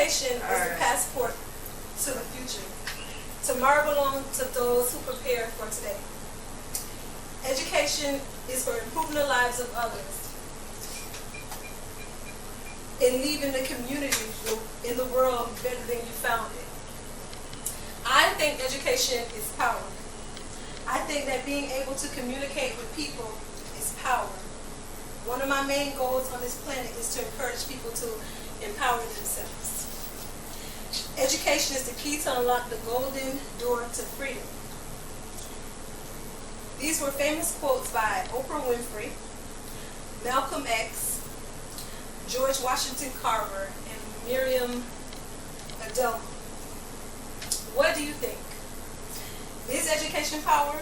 Education is the passport to the future. Tomorrow belongs to those who prepare for today. Education is for improving the lives of others and leaving the community in the world better than you found it. I think education is power. I think that being able to communicate with people is power. One of my main goals on this planet is to encourage people to empower themselves. Education is the key to unlock the golden door to freedom. These were famous quotes by Oprah Winfrey, Malcolm X, George Washington Carver, and Miriam Adelma. What do you think? Is education power?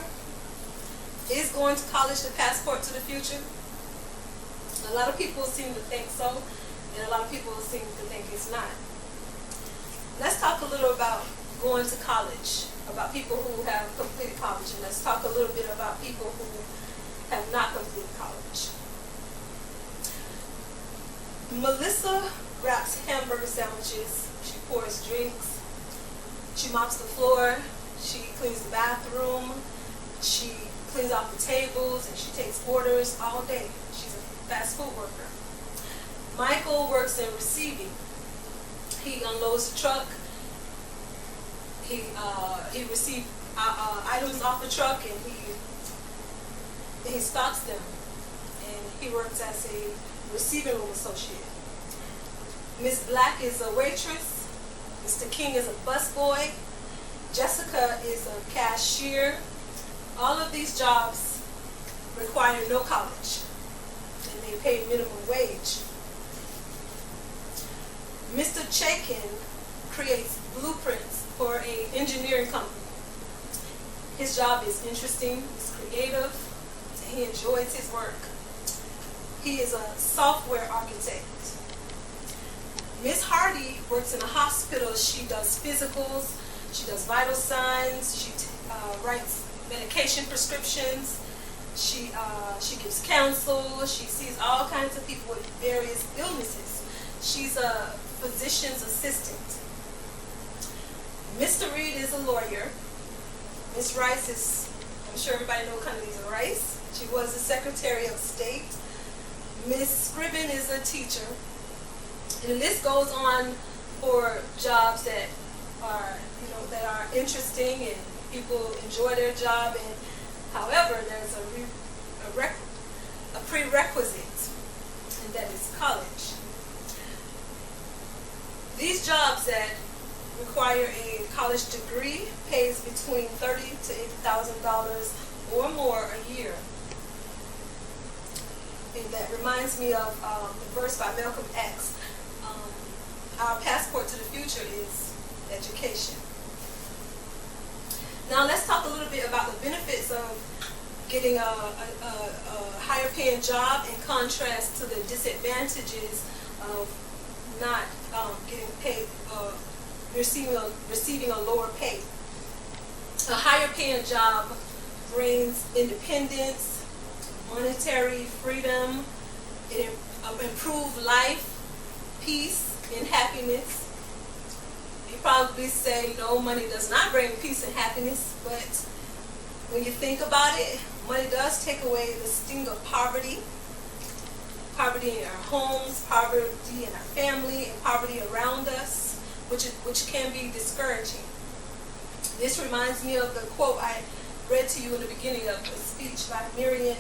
Is going to college the passport to the future? A lot of people seem to think so, and a lot of people seem to think it's not. Let's talk a little about going to college, about people who have completed college, and let's talk a little bit about people who have not completed college. Melissa wraps hamburger sandwiches, she pours drinks, she mops the floor, she cleans the bathroom, she cleans off the tables, and she takes orders all day. She's a fast food worker. Michael works in receiving. He unloads the truck. He receives items off the truck, and he stocks them. And he works as a receiving room associate. Miss Black is a waitress. Mr. King is a busboy. Jessica is a cashier. All of these jobs require no college, and they pay minimum wage. Mr. Chaikin creates blueprints for an engineering company. His job is interesting, it's creative, and he enjoys his work. He is a software architect. Miss Hardy works in a hospital. She does physicals, she does vital signs, she writes medication prescriptions, she gives counsel, she sees all kinds of people with various illnesses. She's a physician's assistant. Mr. Reed is a lawyer. Miss Rice is, I'm sure everybody knows Condoleezza Rice. She was the Secretary of State. Miss Scriven is a teacher. And the list goes on for jobs that are, interesting and people enjoy their job. And however, there's a prerequisite, and that is college. These jobs that require a college degree pays between $30,000 to $80,000 or more a year. And that reminds me of the verse by Malcolm X. Our passport to the future is education. Now let's talk a little bit about the benefits of getting a higher paying job in contrast to the disadvantages of not getting paid, receiving a lower pay. A higher paying job brings independence, monetary freedom, it improves life, peace, and happiness. You probably say, no, money does not bring peace and happiness, but when you think about it, money does take away the sting of poverty. Poverty in our homes, poverty in our family, and poverty around us, which can be discouraging. This reminds me of the quote I read to you in the beginning of the speech by Miriam.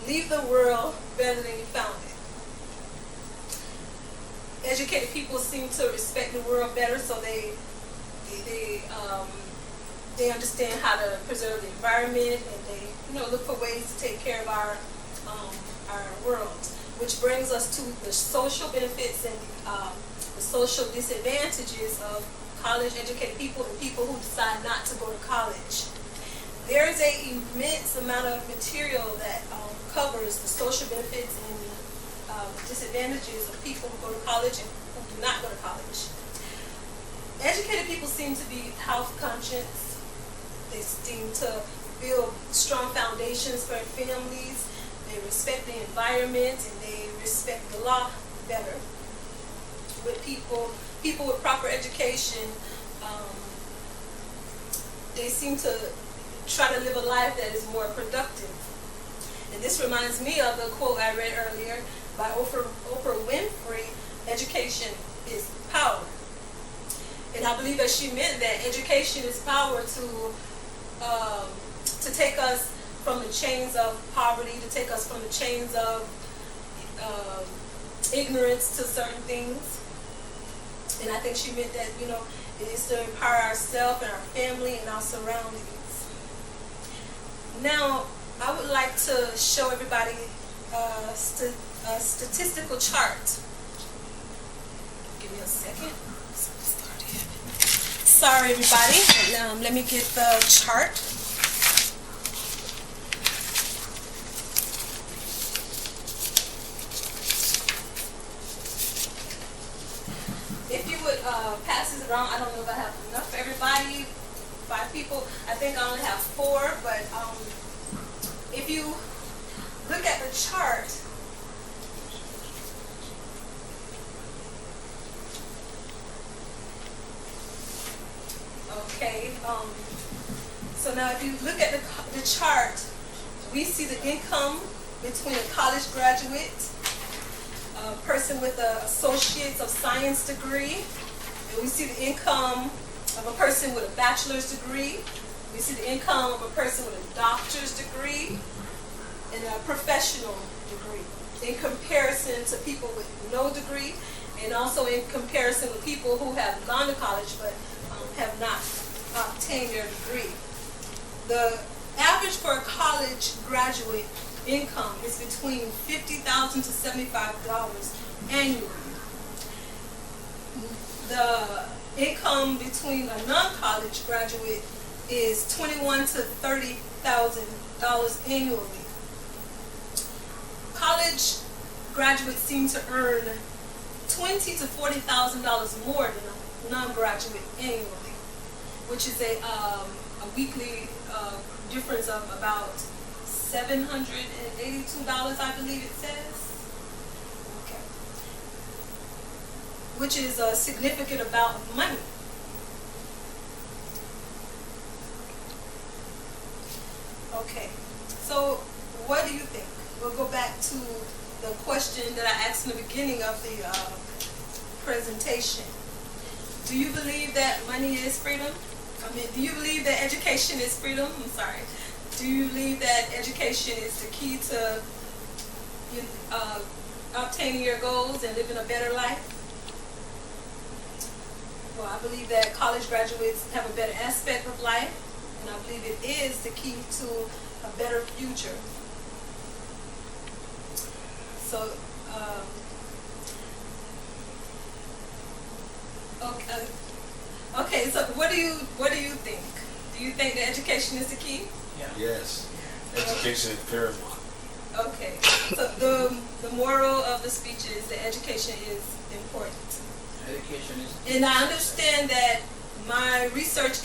Leave the world better than you found it. Educated people seem to respect the world better, so they understand how to preserve the environment, and they look for ways to take care of our world. Which brings us to the social benefits and the social disadvantages of college-educated people and people who decide not to go to college. There is an immense amount of material that covers the social benefits and disadvantages of people who go to college and who do not go to college. Educated people seem to be health conscious. They seem to build strong foundations for families. They respect the environment, and they respect the law better with people with proper education. They seem to try to live a life that is more productive. And this reminds me of the quote I read earlier by Oprah Winfrey, education is power. And I believe that she meant that education is power to take us from the chains of poverty, to take us from the chains of ignorance to certain things. And I think she meant that, it is to empower ourselves and our family and our surroundings. Now, I would like to show everybody a statistical chart. Give me a second. Sorry, everybody. Let me get the chart. If you would pass this around, I don't know if I have enough for everybody. 5 people. I think I only have 4, but if you look at the chart, okay. So now, if you look at the chart, we see the income between a college graduate, a person with an Associates of Science degree, and we see the income of a person with a bachelor's degree. We see the income of a person with a doctor's degree and a professional degree, in comparison to people with no degree, and also in comparison with people who have gone to college but have not obtained their degree. The average for a college graduate income is between $50,000 to $75 annually. The income between a non-college graduate is $21,000 to $30,000 annually. College graduates seem to earn $20,000 to $40,000 more than a non-graduate annually, which is a weekly difference of about $782, I believe it says. Okay. Which is a significant amount of money. Okay. So, what do you think? We'll go back to the question that I asked in the beginning of the presentation. Do you believe that money is freedom? Do you believe that education is freedom? I'm sorry. Do you believe that education is the key to obtaining your goals and living a better life? Well, I believe that college graduates have a better aspect of life, and I believe it is the key to a better future. So, okay. So, what do you think? Do you think that education is the key? Yeah. Yes. Education is paramount. Okay. So the moral of the speech is that education is important. Education is. And I understand that my research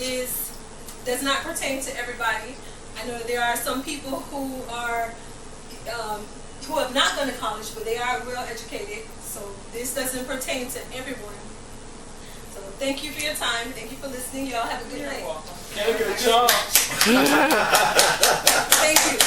does not pertain to everybody. I know there are some people who are who have not gone to college, but they are well educated. So this doesn't pertain to everyone. So thank you for your time. Thank you for listening. Y'all have a good night. Good job. Thank you.